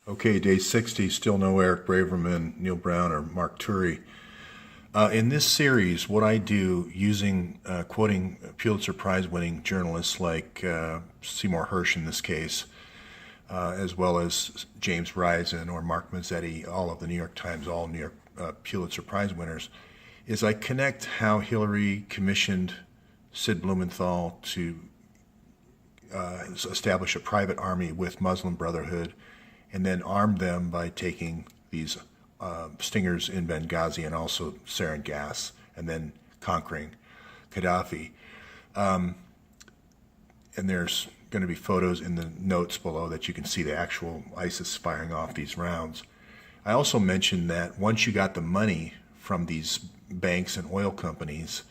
Okay, day 60, still no Eric Braverman, Neil Brown, or Mark Turi. In this series, what I do, quoting Pulitzer Prize-winning journalists like Seymour Hersh in this case, as well as James Risen or Mark Mazzetti, all of the New York Times, all New York Pulitzer Prize winners, is I connect how Hillary commissioned Sid Blumenthal to establish a private army with Muslim Brotherhood, and then armed them by taking these stingers in Benghazi and also sarin gas, and then conquering Gaddafi. And there's going to be photos in the notes below that you can see the actual ISIS firing off these rounds. I also mentioned that once you got the money from these banks and oil companies,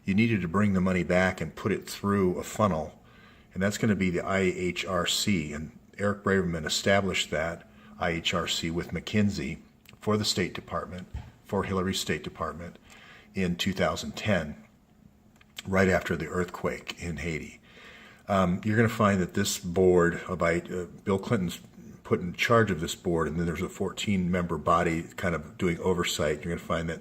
you needed to bring the money back and put it through a funnel, and that's going to be the IHRC. And Eric Braverman established that IHRC with McKinsey for the State Department, for Hillary's State Department, in 2010, right after the earthquake in Haiti. You're going to find that this board, Bill Clinton's put in charge of this board, and then there's a 14-member body kind of doing oversight. You're going to find that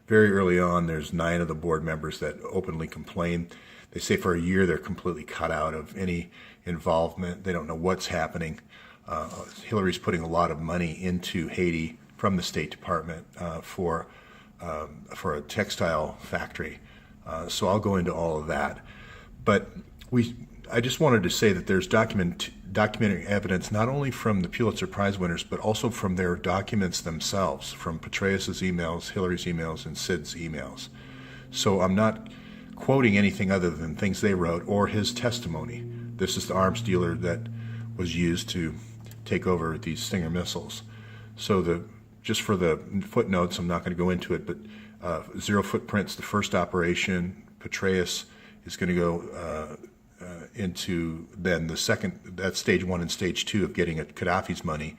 very early on, there's 9 of the board members that openly complain. They say for a year they're completely cut out of any involvement. They don't know what's happening. Hillary's putting a lot of money into Haiti from the State Department for a textile factory. So I'll go into all of that. But I just wanted to say that there's documentary evidence not only from the Pulitzer Prize winners, but also from their documents themselves, from Petraeus's emails, Hillary's emails, and Sid's emails. So I'm not quoting anything other than things they wrote or his testimony. This is the arms dealer that was used to take over these Stinger missiles. So just for the footnotes, I'm not going to go into it, but Zero Footprints, the first operation, Petraeus is going to go into then the second, that's stage 1 and stage 2 of getting at Gaddafi's money,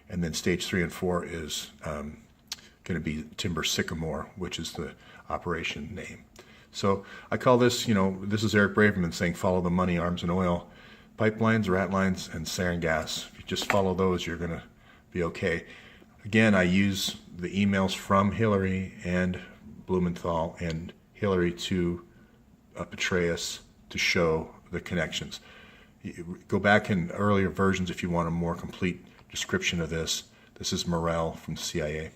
and then stage 3 and 4 is going to be Timber Sycamore, which is the operation name. So I call this, this is Eric Braverman saying follow the money, arms and oil, pipelines, rat lines, and sarin gas. If you just follow those, you're going to be okay. Again, I use the emails from Hillary and Blumenthal and Hillary to Petraeus to show the connections. Go back in earlier versions if you want a more complete description of this. This is Morell from the CIA.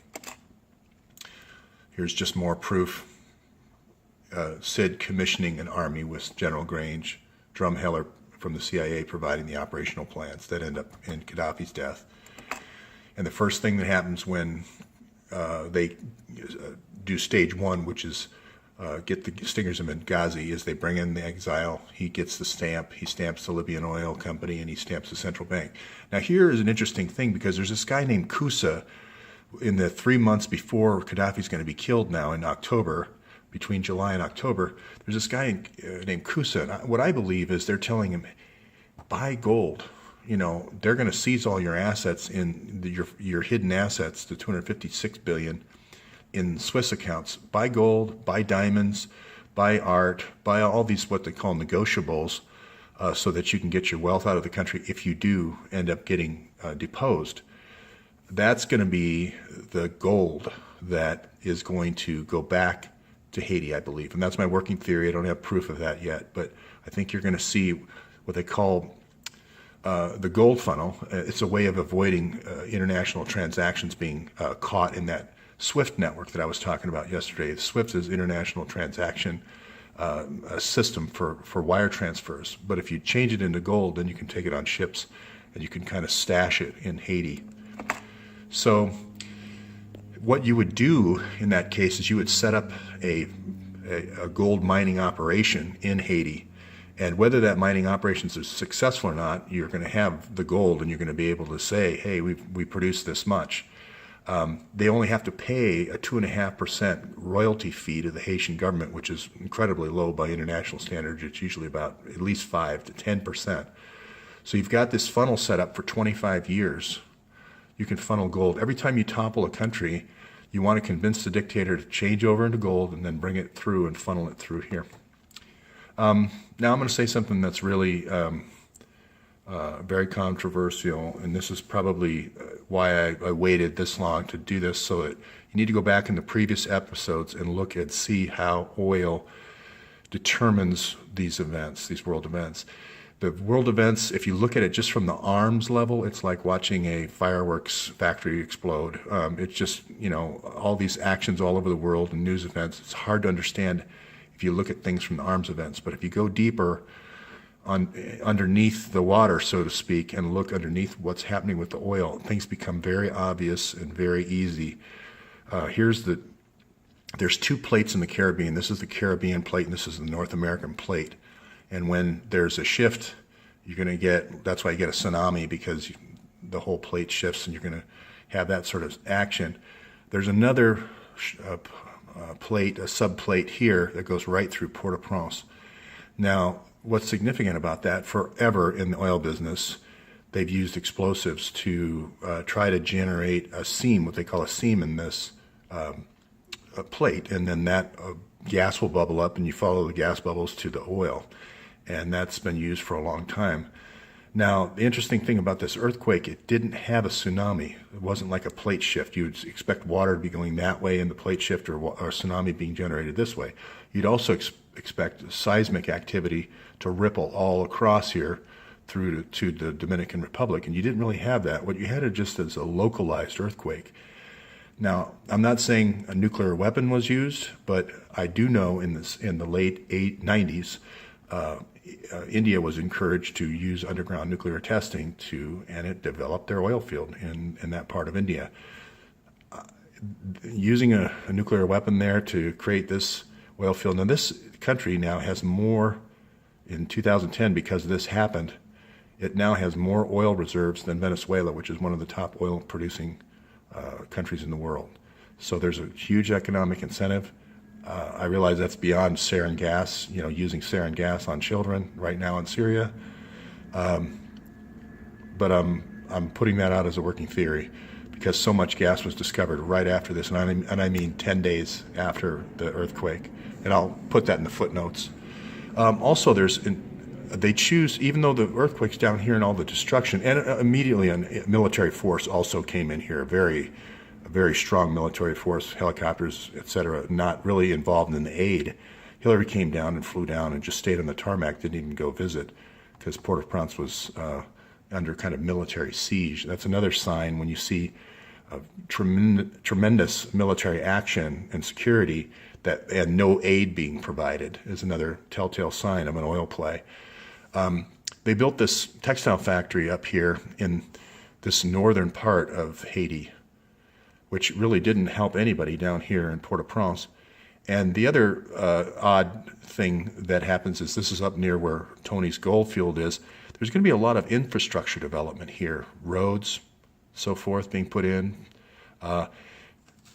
Here's just more proof. Sid commissioning an army with General Grange, Drumheller from the CIA providing the operational plans that end up in Gaddafi's death. And the first thing that happens when they do stage 1, which is get the stingers in Benghazi, is they bring in the exile. He gets the stamp. He stamps the Libyan oil company, and he stamps the central bank. Now here is an interesting thing, because there's this guy named Kusa in the 3 months before Gaddafi's going to be killed now in October, between July and October. There's this guy named Kusa. And what I believe is they're telling him, buy gold. They're going to seize all your assets your hidden assets, the 256 billion in Swiss accounts. Buy gold, buy diamonds, buy art, buy all these what they call negotiables, so that you can get your wealth out of the country if you do end up getting deposed. That's going to be the gold that is going to go back to Haiti, I believe. And that's my working theory. I don't have proof of that yet, but I think you're going to see what they call the gold funnel. It's a way of avoiding international transactions being caught in that SWIFT network that I was talking about yesterday. SWIFT is international transaction a system for wire transfers. But if you change it into gold, then you can take it on ships and you can kind of stash it in Haiti. So what you would do in that case is you would set up a gold mining operation in Haiti. And whether that mining operation is successful or not, you're going to have the gold and you're going to be able to say, hey, we produced this much. They only have to pay a 2.5% royalty fee to the Haitian government, which is incredibly low by international standards. It's usually about at least 5 to 10%. So you've got this funnel set up for 25 years. You can funnel gold. Every time you topple a country, you want to convince the dictator to change over into gold and then bring it through and funnel it through here. Now I'm going to say something that's really very controversial, and this is probably why I waited this long to do this. So that you need to go back in the previous episodes and look and see how oil determines these events, these world events. The world events, if you look at it just from the arms level, it's like watching a fireworks factory explode. It's just, all these actions all over the world and news events. It's hard to understand if you look at things from the arms events. But if you go deeper underneath the water, so to speak, and look underneath what's happening with the oil, things become very obvious and very easy. There's two plates in the Caribbean. This is the Caribbean plate, and this is the North American plate. And when there's a shift, that's why you get a tsunami, because the whole plate shifts and you're going to have that sort of action. There's another plate, a subplate here that goes right through Port-au-Prince. Now, what's significant about that, forever in the oil business, they've used explosives to try to generate a seam, what they call a seam in this plate, and then that gas will bubble up and you follow the gas bubbles to the oil. And that's been used for a long time. Now, the interesting thing about this earthquake, it didn't have a tsunami. It wasn't like a plate shift. You'd expect water to be going that way in the plate shift, or a tsunami being generated this way. You'd also expect seismic activity to ripple all across here through to the Dominican Republic, and you didn't really have that. What you had just as a localized earthquake. Now, I'm not saying a nuclear weapon was used, but I do know in the late 90s, India was encouraged to use underground nuclear testing and it developed their oil field in that part of India. Using a nuclear weapon there to create this oil field. Now, this country now has more, in 2010, because this happened, it now has more oil reserves than Venezuela, which is one of the top oil producing countries in the world. So there's a huge economic incentive. I realize that's beyond sarin gas, using sarin gas on children right now in Syria. But I'm putting that out as a working theory, because so much gas was discovered right after this, and I mean 10 days after the earthquake. And I'll put that in the footnotes. Also, they choose, even though the earthquake's down here and all the destruction, and immediately a military force also came in here, a very strong military force, helicopters, etc., not really involved in the aid. Hillary came down and flew down and just stayed on the tarmac, didn't even go visit, because Port-au-Prince was under kind of military siege. That's another sign when you see tremendous military action and security and no aid being provided is another telltale sign of an oil play. They built this textile factory up here in this northern part of Haiti, which really didn't help anybody down here in Port-au-Prince. And the other odd thing that happens is, this is up near where Tony's gold field is. There's going to be a lot of infrastructure development here, roads, so forth, being put in.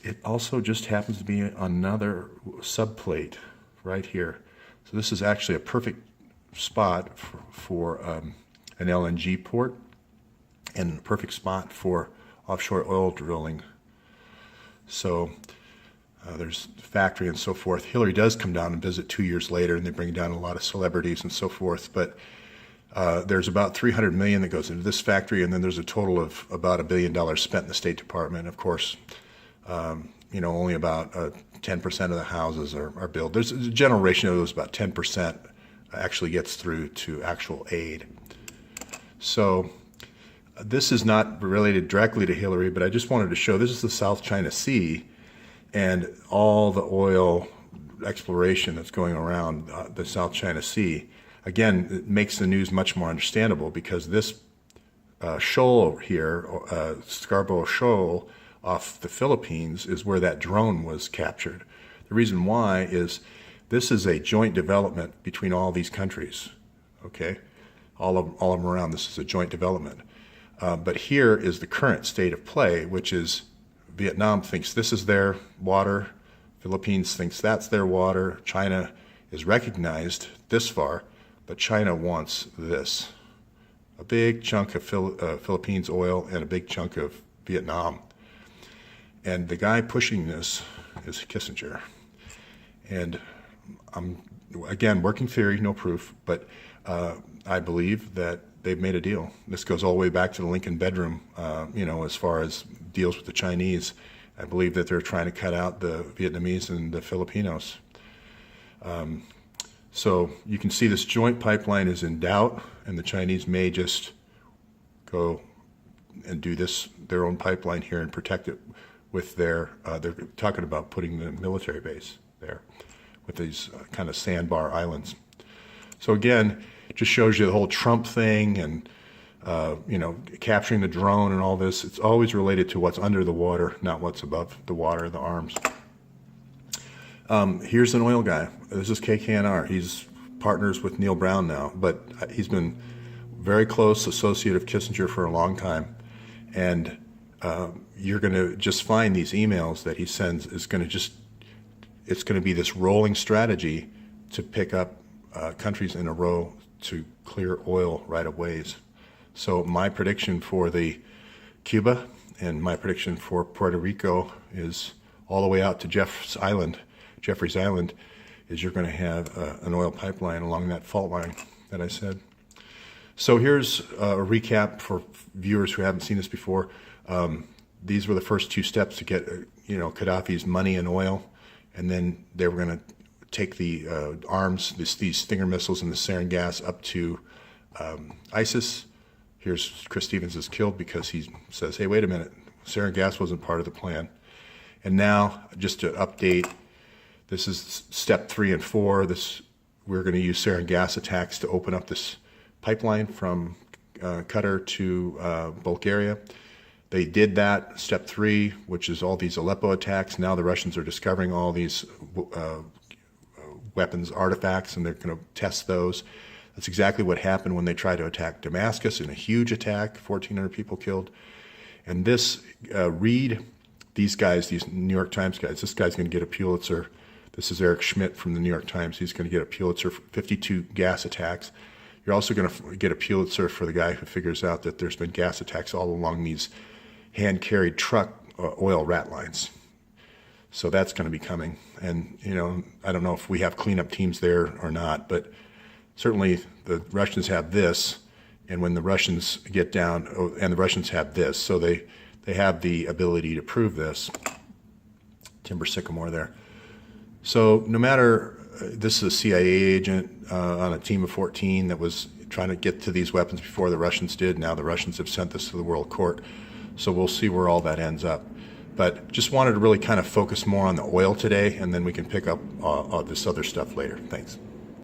It also just happens to be another subplate right here. So this is actually a perfect spot for an LNG port, and a perfect spot for offshore oil drilling. So there's the factory and so forth. Hillary does come down and visit 2 years later, and they bring down a lot of celebrities and so forth. But there's about $300 million that goes into this factory, and then there's a total of about $1 billion spent in the State Department. Of course, only about 10% of the houses are built. There's a general ratio of those, about 10% actually gets through to actual aid. So this is not related directly to Hillary, but I just wanted to show, this is the South China Sea and all the oil exploration that's going around the South China Sea. Again, it makes the news much more understandable, because this shoal here, Scarborough Shoal off the Philippines, is where that drone was captured. The reason why is this is a joint development between all these countries, okay? All of them around, this is a joint development. But here is the current state of play, which is Vietnam thinks this is their water, Philippines thinks that's their water, China is recognized this far, but China wants this. A big chunk of Philippines oil and a big chunk of Vietnam. And the guy pushing this is Kissinger. And again, working theory, no proof, but I believe that they've made a deal. This goes all the way back to the Lincoln bedroom, as far as deals with the Chinese. I believe that they're trying to cut out the Vietnamese and the Filipinos. So you can see this joint pipeline is in doubt, and the Chinese may just go and do their own pipeline here and protect it with they're talking about putting the military base there with these kind of sandbar islands. So again, it just shows you the whole Trump thing and capturing the drone and all this. It's always related to what's under the water, not what's above the water, the arms. Here's an oil guy. This is KKNR. He's partners with Neil Brown now, but he's been very close associate of Kissinger for a long time. And you're going to just find these emails that he sends it's going to be this rolling strategy to pick up countries in a row to clear oil right of ways. So my prediction for the Cuba and my prediction for Puerto Rico is all the way out to Jeffrey's Island, is you're going to have an oil pipeline along that fault line that I said. So here's a recap for viewers who haven't seen this before. These were the first two steps to get, Gaddafi's money and oil, and then they were going to take the arms, these Stinger missiles and the sarin gas up to ISIS. Here's Chris Stevens is killed because he says, hey, wait a minute, sarin gas wasn't part of the plan. And now, just to update, this is step 3 and 4. We're going to use sarin gas attacks to open up this pipeline from Qatar to Bulgaria. They did that, step 3, which is all these Aleppo attacks. Now the Russians are discovering all these weapons artifacts, and they're going to test those. That's exactly what happened when they tried to attack Damascus in a huge attack, 1,400 people killed. And this, Reed, these guys, these New York Times guys, this guy's going to get a Pulitzer. This is Eric Schmidt from the New York Times. He's going to get a Pulitzer for 52 gas attacks. You're also going to get a Pulitzer for the guy who figures out that there's been gas attacks all along these hand-carried truck oil rat lines. So that's going to be coming. And, I don't know if we have cleanup teams there or not, but certainly the Russians have this, and when the Russians get down, and the Russians have this, so they have the ability to prove this. Timber sycamore there. So no matter, this is a CIA agent on a team of 14 that was trying to get to these weapons before the Russians did. Now the Russians have sent this to the World Court. So we'll see where all that ends up. But just wanted to really kind of focus more on the oil today, and then we can pick up this other stuff later. Thanks.